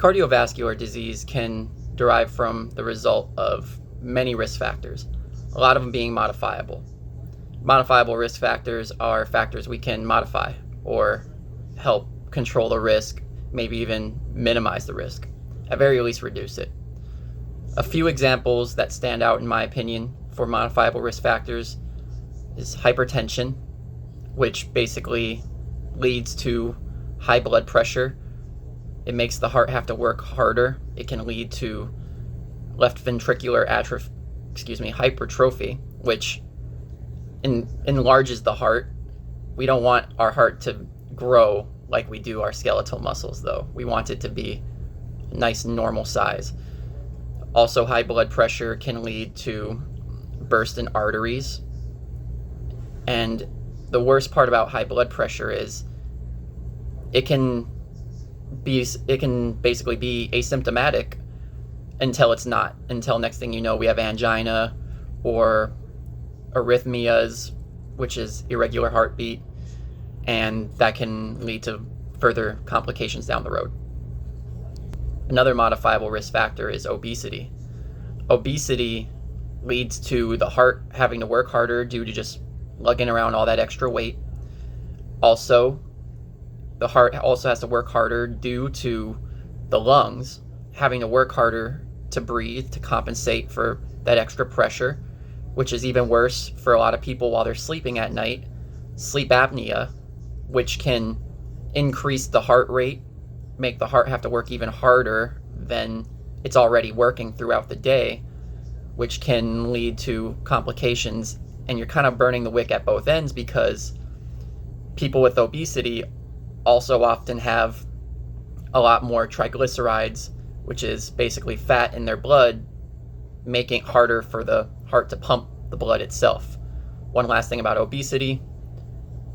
Cardiovascular disease can derive from the result of many risk factors, a lot of them being modifiable. Modifiable risk factors are factors we can modify or help control the risk, maybe even minimize the risk, at very least reduce it. A few examples that stand out in my opinion for modifiable risk factors is hypertension, which basically leads to high blood pressure. It makes the heart have to work harder. It can lead to left ventricular hypertrophy, which enlarges the heart. We don't want our heart to grow like we do our skeletal muscles, though. We want it to be a nice normal size. Also, high blood pressure can lead to burst in arteries. And the worst part about high blood pressure is it can basically be asymptomatic until it's not. Until next thing you know, we have angina or arrhythmias, which is irregular heartbeat, and that can lead to further complications down the road. Another modifiable risk factor is obesity. Obesity leads to the heart having to work harder due to just lugging around all that extra weight. Also, the heart also has to work harder due to the lungs having to work harder to breathe, to compensate for that extra pressure, which is even worse for a lot of people while they're sleeping at night. Sleep apnea, which can increase the heart rate, make the heart have to work even harder than it's already working throughout the day, which can lead to complications. And you're kind of burning the wick at both ends, because people with obesity also often have a lot more triglycerides, which is basically fat in their blood, making it harder for the heart to pump the blood itself. One last thing about obesity,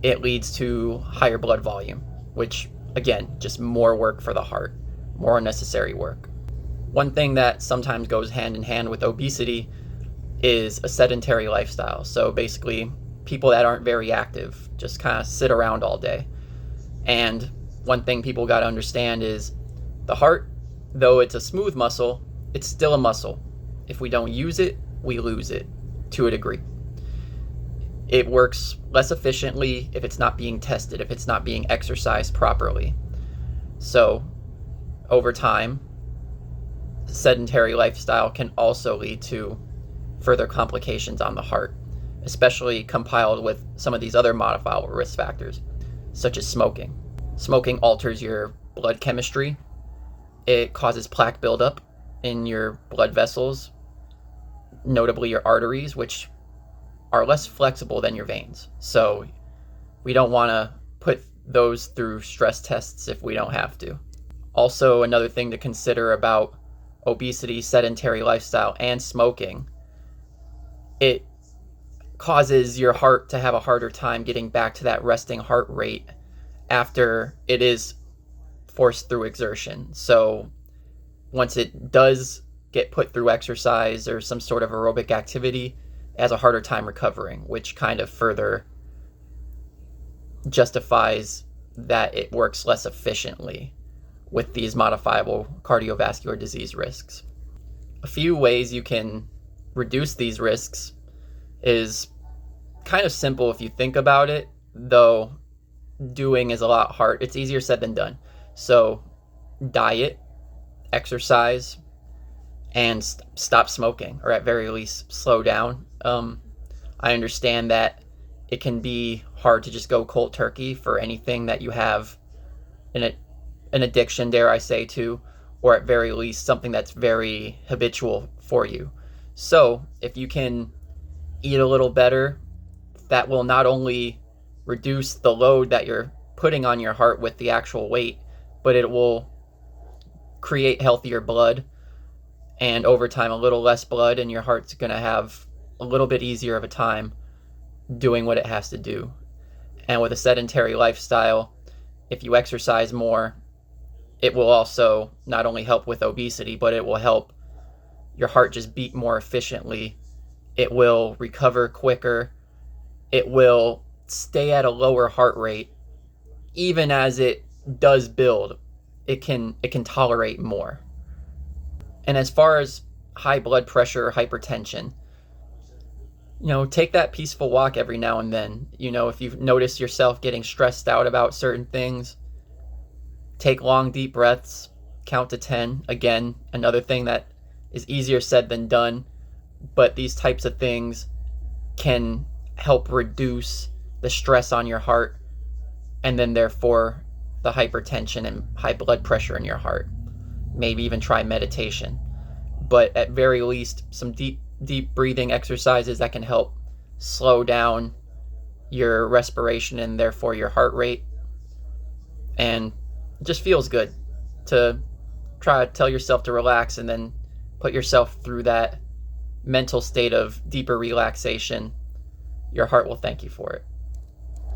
it leads to higher blood volume, which again, just more work for the heart, more unnecessary work. One thing that sometimes goes hand in hand with obesity is a sedentary lifestyle. So basically, people that aren't very active, just kind of sit around all day. And one thing people got to understand is the heart, though it's a smooth muscle, it's still a muscle. If we don't use it, we lose it to a degree. It works less efficiently if it's not being tested, if it's not being exercised properly. So over time, sedentary lifestyle can also lead to further complications on the heart, especially compiled with some of these other modifiable risk factors, such as smoking. Smoking alters your blood chemistry. It causes plaque buildup in your blood vessels, notably your arteries, which are less flexible than your veins. So we don't want to put those through stress tests if we don't have to. Also, another thing to consider about obesity, sedentary lifestyle, and smoking, it causes your heart to have a harder time getting back to that resting heart rate after it is forced through exertion. So once it does get put through exercise or some sort of aerobic activity, it has a harder time recovering, which kind of further justifies that it works less efficiently with these modifiable cardiovascular disease risks. A few ways you can reduce these risks is kind of simple if you think about it, though doing is a lot hard. It's easier said than done. So diet, exercise, and stop smoking, or at very least slow down. I understand that it can be hard to just go cold turkey for anything that you have an addiction, dare I say, to, or at very least something that's very habitual for you. So if you can eat a little better, that will not only reduce the load that you're putting on your heart with the actual weight, but it will create healthier blood, and over time a little less blood, and your heart's going to have a little bit easier of a time doing what it has to do. And with a sedentary lifestyle, if you exercise more, it will also not only help with obesity, but it will help your heart just beat more efficiently. It will recover quicker. It will stay at a lower heart rate even as it does build. it can tolerate more. And as far as high blood pressure or hypertension, take that peaceful walk every now and then. If you've noticed yourself getting stressed out about certain things, take long, deep breaths, count to 10. Again, another thing that is easier said than done, but these types of things can help reduce the stress on your heart, and then therefore the hypertension and high blood pressure in your heart. Maybe even try meditation. But at very least, some deep breathing exercises that can help slow down your respiration and therefore your heart rate. And it just feels good to try to tell yourself to relax and then put yourself through that mental state of deeper relaxation. Your heart will thank you for it.